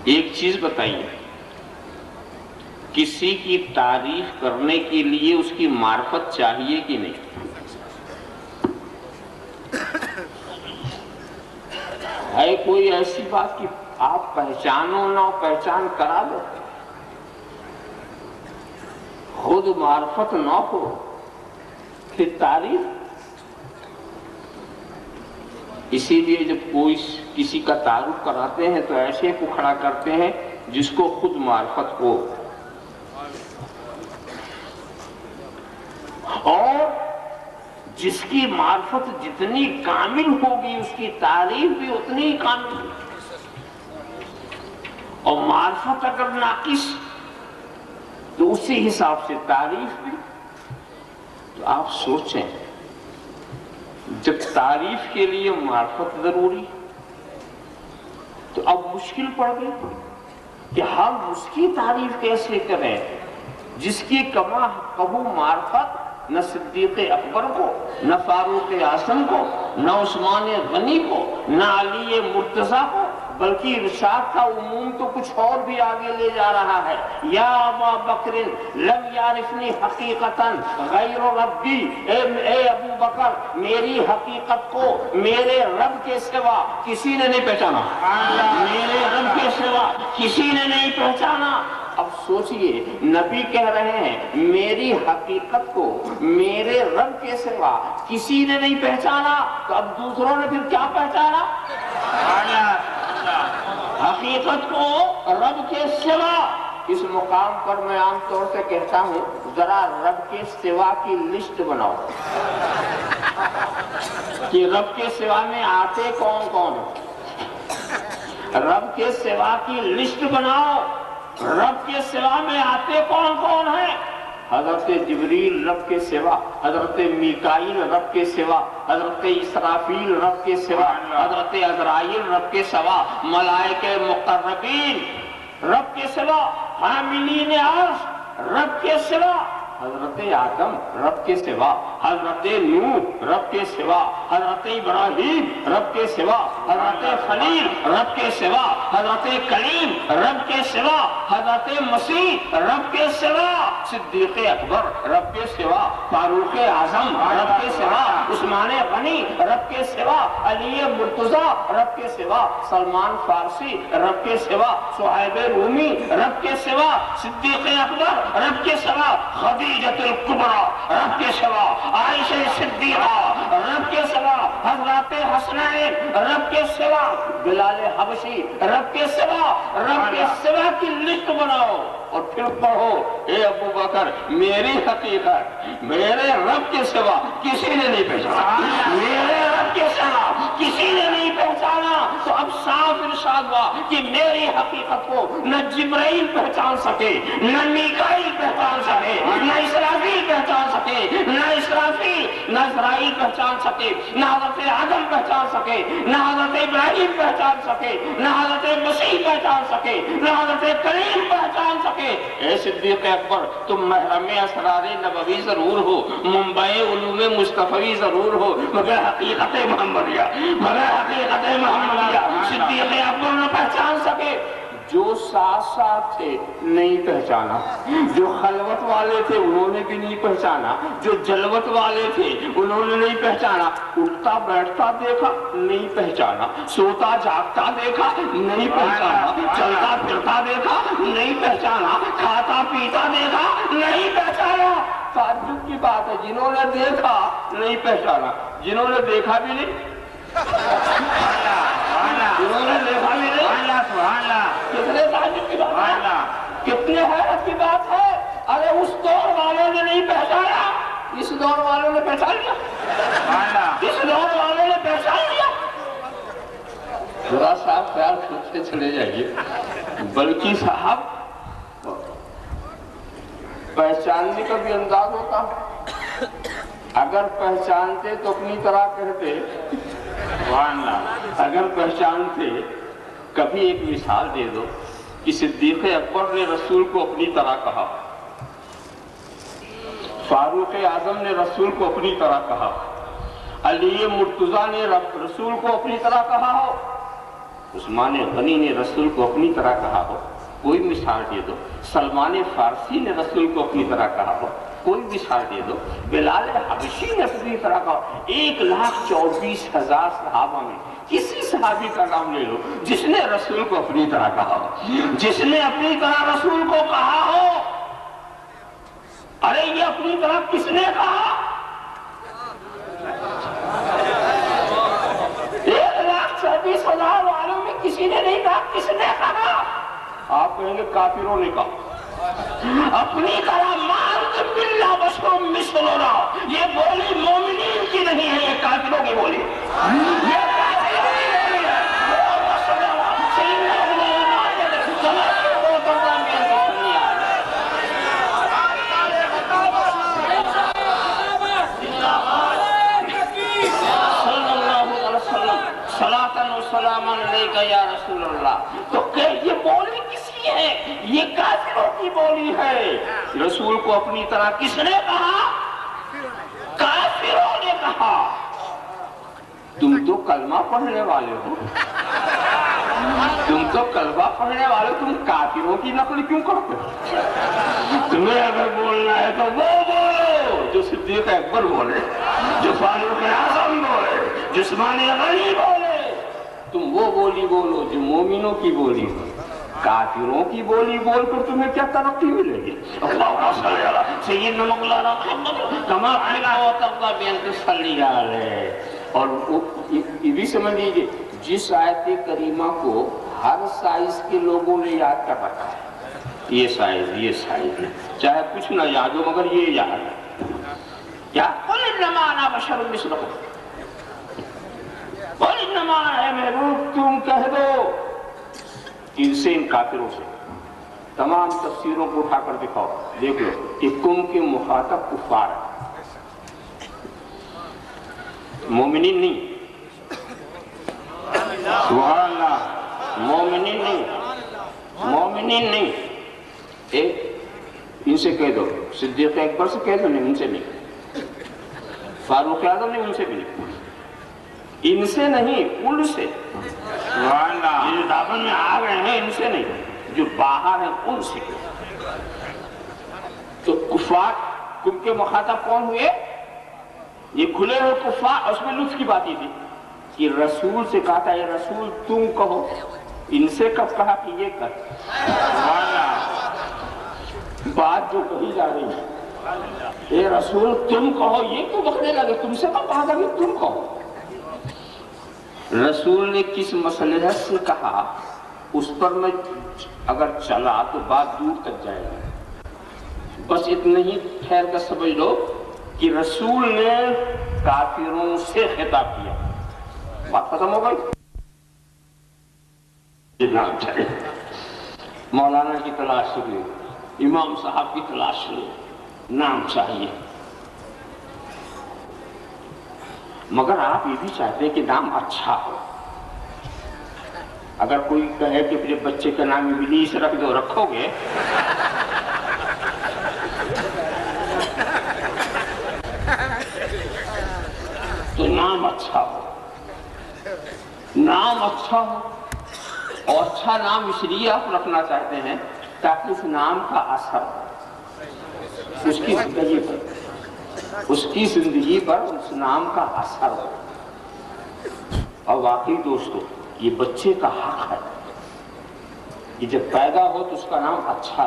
ایک چیز بتائیے، کسی کی تعریف کرنے کے لیے اس کی معرفت چاہیے کہ نہیں؟ ہے کوئی ایسی بات کہ آپ پہچانو نہ پہچان کرا دو، خود معرفت نہ ہو پھر تعریف؟ اسی لیے جب کوئی کسی کا تعارف کراتے ہیں تو ایسے کو کھڑا کرتے ہیں جس کو خود معرفت ہو، اور جس کی معرفت جتنی کامل ہوگی اس کی تعریف بھی اتنی ہی کامل ہوگی، اور معرفت اگر ناقص تو اسی حساب سے تعریف بھی۔ تو آپ سوچیں، جب تعریف کے لیے معرفت ضروری تو اب مشکل پڑ گئی کہ ہم اس کی تعریف کیسے کریں جس کی کما قبو معرفت نہ صدیق اکبر کو، نہ فاروق اعظم کو، نہ عثمان غنی کو، نہ علی مرتضیٰ کو، بلکہ ارشاد کا عموم تو کچھ اور بھی آگے لے جا رہا ہے۔ یا ابا بکر لم یعرفنی حقیقتاً غیر ربی، اے ابو بکر میری حقیقت کو میرے رب کے سوا کسی نے نہیں پہچانا، میرے رب کے سوا کسی نے نہیں پہچانا۔ اب سوچئے، نبی کہہ رہے ہیں میری حقیقت کو میرے رب کے سوا کسی نے نہیں پہچانا، تو اب دوسروں نے پھر کیا پہچانا؟ حقیقت کو رب کے سوا۔ اس مقام پر میں عام طور سے کہتا ہوں ذرا رب کے سوا کی لسٹ بناؤ کہ رب کے سوا میں آتے کون کون ہیں، رب کے سوا کی لسٹ بناؤ، رب کے سوا میں آتے کون کون ہیں۔ حضرت جبریل رب کے سوا، حضرت میکائیل رب کے سوا، حضرت اسرافیل رب کے سوا، حضرت عزرائیل رب کے سوا، ملائکہ مقربین رب کے سوا، حاملین عرش رب کے سوا، حضرت آدم رب کے سوا، حضرت نوح رب کے سوا، حضرت ابراہیم رب کے سوا، حضرت خلیل رب کے سوا، حضرت کلیم رب کے سوا، حضرت مسیح رب کے سوا، صدیق اکبر رب کے سوا، فاروق اعظم رب کے سوا، عثمان غنی رب کے سوا، علی مرتضیٰ رب کے سوا، سلمان فارسی رب کے سوا، صہیب رومی رب کے سوا، صدیق اکبر رب کے سوا، خدیجۃ الکبریٰ رب کے سوا، عائشہ صدیقہ رب کے سوا، حضرات حسنین رب کے سوا، بلال حبشی رب کے سوا، رب کے سوا کی لسٹ بناؤ اور پھر پڑھو، اے ابو بکر میری حقیقت میرے رب کے سوا کسی نے نہیں پہچانا، میرے رب کے سوا کسی نے نہیں پہچانا۔ تو اب صاف ارشاد ہوا کہ میری حقیقت کو نہ جبرائیل پہچان سکے، نہ میکائیل پہچان سکے، نہ اسرافیل پہچان سکے، نہ اسرافیل نہ اسرائیل پہچان سکے، نہ حضرت آدم پہچان سکے، نہ حضرت ابراہیم پہچان سکے، نہ حضرت مسیح پہچان سکے، نہ حضرت کلیم پہچان سکے۔ اے صدیق اکبر تم محرم اسرار نبوی ضرور ہو، منبع علوم مصطفی ضرور ہو، مگر حقیقت محمدیہ، مگر حقیقت محمدیہ صدیق اکبر نہ پہچان سکے۔ جو ساتھ ساتھ تھے نہیں پہچانا، جو خلوت والے تھے انہوں نے بھی نہیں پہچانا، جو جلوت والے تھے انہوں نے نہیں پہچانا، اٹھتا بیٹھتا دیکھا نہیں پہچانا، سوتا جاگتا دیکھا نہیں پہچانا، چلتا پھرتا دیکھا نہیں پہچانا، کھاتا پیتا دیکھا نہیں پہچانا۔ تعجب کی بات ہے، جنہوں نے دیکھا نہیں پہچانا، جنہوں نے دیکھا بھی نہیں، جنہوں نے دیکھا بھی نہیں، کتنے تعجب کی بات ہے، کتنے حیرت کی بات ہے۔ ارے اس دور والوں نے نہیں پہچانا، اس دور والوں نے پہچان لیا، اس دور والوں نے پہچان لیا۔ ذرا صاحب خیال سے چلے جائیے، بلکہ صاحب پہچاننے کا بھی انداز ہوتا ہے، اگر پہچانتے تو اپنی طرح کہتے، اگر پہچانتے کبھی ایک مثال دے دو کہ صدیق اکبر نے رسول کو اپنی طرح کہا، فاروق اعظم نے رسول کو اپنی طرح کہا، علی مرتضیٰ نے رسول کو اپنی طرح کہا ہو، عثمان غنی نے رسول کو اپنی طرح کہا ہو، کوئی مثال دے دو. سلمان فارسی نے رسول کو اپنی طرح کہا ہو، کوئی مثال دے دو. بلال حبشی نے اپنی طرح کہا. 1,24,000 صحابہ میں کسی صحابی کا نام لے لو جس نے رسول کو اپنی طرح کہا ہو، جس نے اپنی طرح رسول کو کہا ہو. ارے یہ اپنی طرح کس نے کہا؟ 1,24,000 والوں میں کسی نے نہیں کہا. کس نے کہا؟ آپ کہیں گے کافروں نے کہا. اپنی طرح مانت باللہ بشر مثلنا، یہ بولی مومنین کی نہیں ہے، یہ کافروں کی بولی. یہ کافروں کی بولی ہے. سلام علیکہ یا رسول اللہ. تو کہ یہ بولی کسی ہے؟ یہ کافروں کی بولی ہے. رسول کو اپنی طرح کس نے کہا؟ کافروں نے کہا. تم تو کلمہ پڑھنے والے ہو، تم تو کلمہ پڑھنے والے، تم کافروں کی نقل کیوں کرتے ہو؟ تمہیں اگر بولنا ہے تو وہ بولو جو صدیق اکبر بولے، جو فاروق اعظم بولے، جو عثمان غنی بولے. تم وہ بولی بولو جو مومنوں کی بولی ہو. کافروں کی بولی بول کر تمہیں کیا ترقی ملے گی؟ اللہم صلی علی سیدنا مولانا محمد کما ترضی بان تصلی علیہ. اور یہ بھی سمجھ لیجیے، جس آیت کریمہ کو ہر سائز کے لوگوں نے یاد کر رکھا ہے، یہ سائز ہے، چاہے کچھ نہ یاد ہو مگر یہ یاد ہے. کیا؟ قل انما انا بشر مثلکم. قل انما اے محبوب تم کہہ دو ان سے، ان کافروں سے. تمام تفسیروں کو اٹھا کر دکھاؤ، دیکھ لو کہ کم کے مخاطب کفار ہے، مومنین نہیں. سبحان اللہ. مومنین نہیں. ایک ان سے کہہ دو، صدیق اکبر سے کہہ دو، نہیں ان سے نہیں. فاروق اعظم نہیں، ان سے بھی نہیں. ان سے نہیں، ان سے. سبحان اللہ. یہ دامن میں آ گئے ہیں ان سے نہیں، جو باہر ہیں ان سے. تو کفار کم کے مخاطب کون ہوئے؟ یہ کھلے ہوئے کفار. اس میں لطف کی بات یہ تھی کہ رسول سے کہا تھا، اے رسول تم کہو. ان سے کب کہا کہ یہ کر. بات جو کہی جا رہی ہے، اے رسول تم کہو، یہ تو بکنے لگے. تم سے کب کہا تھا کہ تم کہو؟ رسول نے کس مسئلے سے کہا اس پر میں اگر چلا تو بات دور تک جائے گی. بس اتنا ہی ٹھہر کر سمجھ لو کہ رسول نے کافروں سے خطاب کیا. بات ختم ہو گئی. نام چاہیے، مولانا کی تلاش ہوئی، امام صاحب کی تلاش ہوئی، نام چاہیے. مگر آپ یہ بھی چاہتے ہیں کہ نام اچھا ہو. اگر کوئی کہے کہ پھر بچے کا نام ابلیس رکھ دو، رکھو گے؟ تو نام اچھا ہو، نام اچھا ہو. اور اچھا نام اس لیے آپ رکھنا چاہتے ہیں تاکہ اس نام کا اثر اس کی زندگی پر اس نام کا اثر ہو. اور واقعی دوستو یہ بچے کا حق ہے کہ جب پیدا ہو تو اس کا نام اچھا